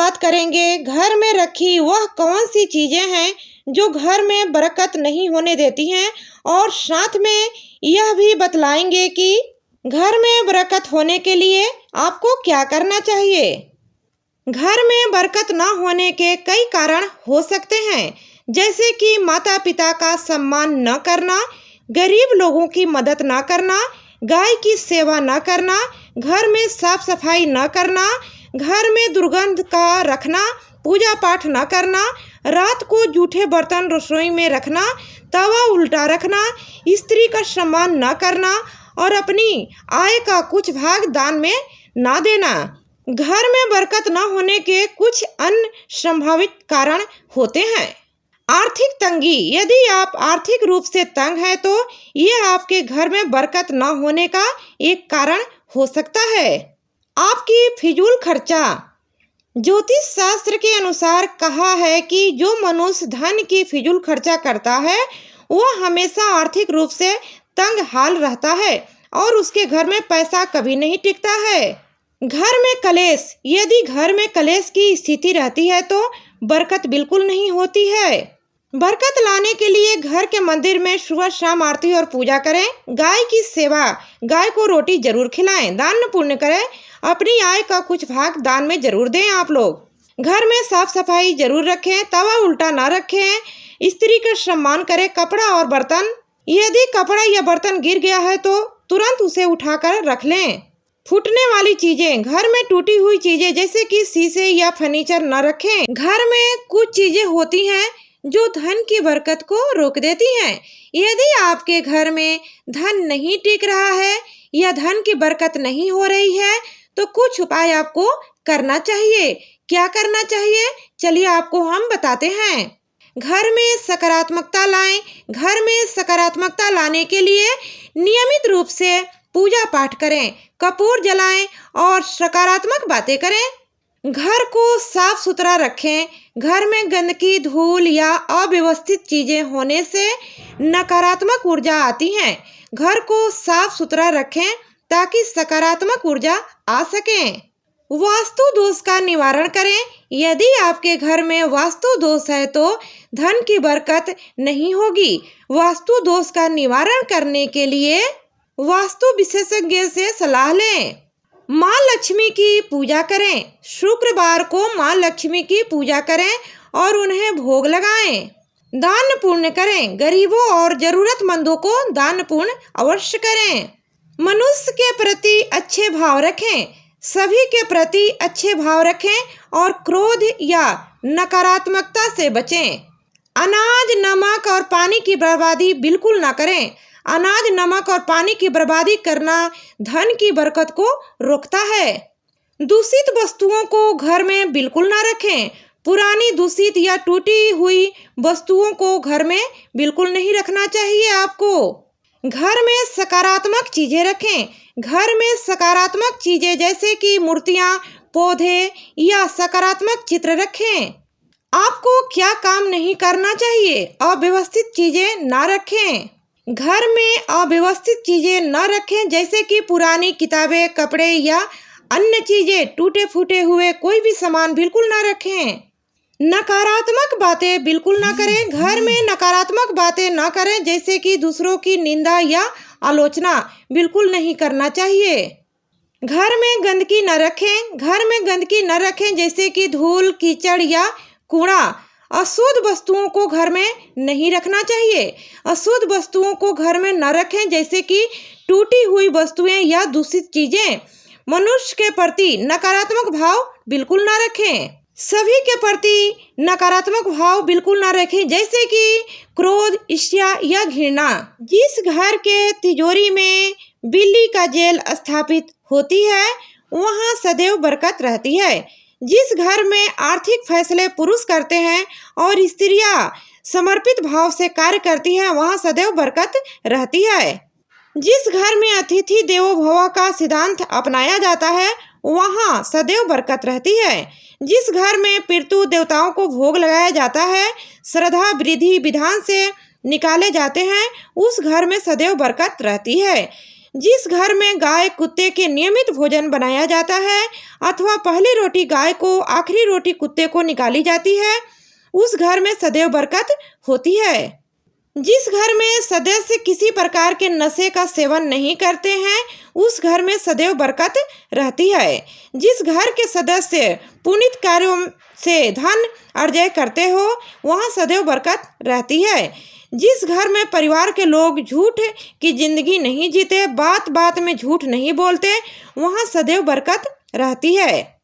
बात करेंगे घर में रखी वह कौन सी चीज़ें हैं जो घर में बरकत नहीं होने देती हैं, और साथ में यह भी बतलाएंगे कि घर में बरकत होने के लिए आपको क्या करना चाहिए। घर में बरकत न होने के कई कारण हो सकते हैं, जैसे कि माता पिता का सम्मान न करना, गरीब लोगों की मदद न करना, गाय की सेवा न करना, घर में साफ सफाई न करना, घर में दुर्गंध का रखना, पूजा पाठ न करना, रात को जूठे बर्तन रसोई में रखना, तवा उल्टा रखना, स्त्री का सम्मान न करना और अपनी आय का कुछ भाग दान में न देना। घर में बरकत न होने के कुछ अन्य संभावित कारण होते हैं। आर्थिक तंगी, यदि आप आर्थिक रूप से तंग हैं तो यह आपके घर में बरकत न होने का एक कारण हो सकता है। आपकी फिजूल खर्चा, ज्योतिष शास्त्र के अनुसार कहा है कि जो मनुष्य धन की फिजूल खर्चा करता है वह हमेशा आर्थिक रूप से तंग हाल रहता है और उसके घर में पैसा कभी नहीं टिकता है। घर में कलेश, यदि घर में कलेश की स्थिति रहती है तो बरकत बिल्कुल नहीं होती है। बरकत लाने के लिए घर के मंदिर में सुबह शाम आरती और पूजा करें। गाय की सेवा, गाय को रोटी जरूर खिलाएं, दान पुण्य करें, अपनी आय का कुछ भाग दान में जरूर दें। आप लोग घर में साफ सफाई जरूर रखें, तवा उल्टा ना रखें, स्त्री का सम्मान करें। कपड़ा और बर्तन, यदि कपड़ा या बर्तन गिर गया है तो तुरंत उसे उठाकर रख लें। फूटने वाली चीजें, घर में टूटी हुई चीजें जैसे कि शीशे या फर्नीचर न रखें। घर में कुछ चीजें होती हैं जो धन की बरकत को रोक देती हैं। यदि आपके घर में धन नहीं टिक रहा है या धन की बरकत नहीं हो रही है तो कुछ उपाय आपको करना चाहिए। क्या करना चाहिए, चलिए आपको हम बताते हैं। घर में सकारात्मकता लाएं। घर में सकारात्मकता लाने के लिए नियमित रूप से पूजा पाठ करें, कपूर जलाएं और सकारात्मक बातें करें। घर को साफ सुथरा रखें। घर में गंदगी, धूल या अव्यवस्थित चीजें होने से नकारात्मक ऊर्जा आती है। घर को साफ सुथरा रखें ताकि सकारात्मक ऊर्जा आ सके। वास्तु दोष का निवारण करें। यदि आपके घर में वास्तु दोष है तो धन की बरकत नहीं होगी। वास्तु दोष का निवारण करने के लिए वास्तु विशेषज्ञ से सलाह लें। माँ लक्ष्मी की पूजा करें। शुक्रवार को माँ लक्ष्मी की पूजा करें और उन्हें भोग लगाएं। दान पुण्य करें। गरीबों और जरूरतमंदों को दान पुण्य अवश्य करें। मनुष्य के प्रति अच्छे भाव रखें। सभी के प्रति अच्छे भाव रखें और क्रोध या नकारात्मकता से बचें। अनाज, नमक और पानी की बर्बादी बिल्कुल ना करें। अनाज, नमक और पानी की बर्बादी करना धन की बरकत को रोकता है। दूषित वस्तुओं को घर में बिल्कुल ना रखें। पुरानी, दूषित या टूटी हुई वस्तुओं को घर में बिल्कुल नहीं रखना चाहिए आपको। घर में सकारात्मक चीजें रखें। घर में सकारात्मक चीजें जैसे कि मूर्तियां, पौधे या सकारात्मक चित्र रखें। आपको क्या काम नहीं करना चाहिए, अव्यवस्थित चीजें ना रखें। घर में अव्यवस्थित चीजें न रखें जैसे कि पुरानी किताबें, कपड़े या अन्य चीजें, टूटे फूटे हुए कोई भी सामान बिल्कुल ना रखें। नकारात्मक बातें बिल्कुल ना करें। घर में नकारात्मक बातें ना करें जैसे कि दूसरों की निंदा या आलोचना बिल्कुल नहीं करना चाहिए। घर में गंदगी न रखें। घर में गंदगी न रखें जैसे कि धूल, कीचड़ या कूड़ा। अशुद्ध वस्तुओं को घर में नहीं रखना चाहिए। अशुद्ध वस्तुओं को घर में न रखें जैसे कि टूटी हुई वस्तुएं या दूषित चीजें। मनुष्य के प्रति नकारात्मक भाव बिल्कुल ना रखें। सभी के प्रति नकारात्मक भाव बिल्कुल ना रखें जैसे कि क्रोध, ईर्ष्या या घृणा। जिस घर के तिजोरी में बिल्ली का जेल स्थापित होती है वहाँ सदैव बरकत रहती है। जिस घर में आर्थिक फैसले पुरुष करते हैं और स्त्रियां समर्पित भाव से कार्य करती हैं वहाँ सदैव बरकत रहती है। जिस घर में अतिथि देवो भव का सिद्धांत अपनाया जाता है वहाँ सदैव बरकत रहती है। जिस घर में पितृ देवताओं को भोग लगाया जाता है, श्रद्धा विधि विधान से निकाले जाते हैं, उस घर में सदैव बरकत रहती है। जिस घर में गाय कुत्ते के नियमित भोजन बनाया जाता है अथवा पहली रोटी गाय को आखिरी रोटी कुत्ते को निकाली जाती है, उस घर में सदैव बरकत होती है। जिस घर में सदस्य किसी प्रकार के नशे का सेवन नहीं करते हैं, उस घर में सदैव बरकत रहती है। जिस घर के सदस्य पुनीत कार्यों से धन अर्जय करते हो, वहाँ सदैव बरकत रहती है। जिस घर में परिवार के लोग झूठ की जिंदगी नहीं जीते, बात बात में झूठ नहीं बोलते, वहाँ सदैव बरकत रहती है।